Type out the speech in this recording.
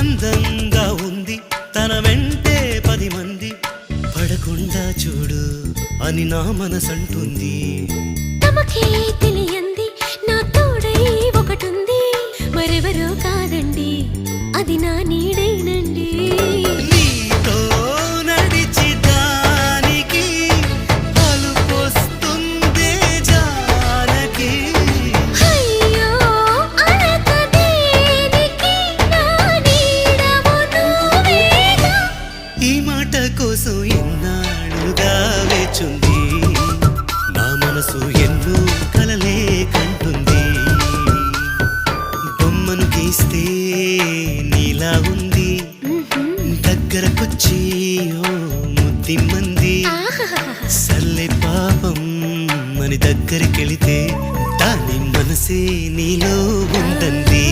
అందంగా ఉంది తన వెంటే 10 మంది పడకుండా చూడు అని నా మనసంటుంది. తమకే తెలియంది నా తోడై ఒకటుంది, మరెవరో కాదండి అది నా నీడేనండి. నీతో నడిచి దానికి అలుపొస్తుందే జానకి. అయ్యో అనక దేనికి నా నీడవు నువ్వేగా. ఈ మాట కోసం ఎన్నాళ్ళుగా వేచుంది నా మనసు ఎన్నో కలలే కంటుంది. బొమ్మను గీస్తే నీలా ఉంది దగ్గరకొచ్చి ఓ ముద్దిమ్మంది. సల్లే పాపం అని దగ్గరికెళితే దాని మనసే నీలో ఉందంది.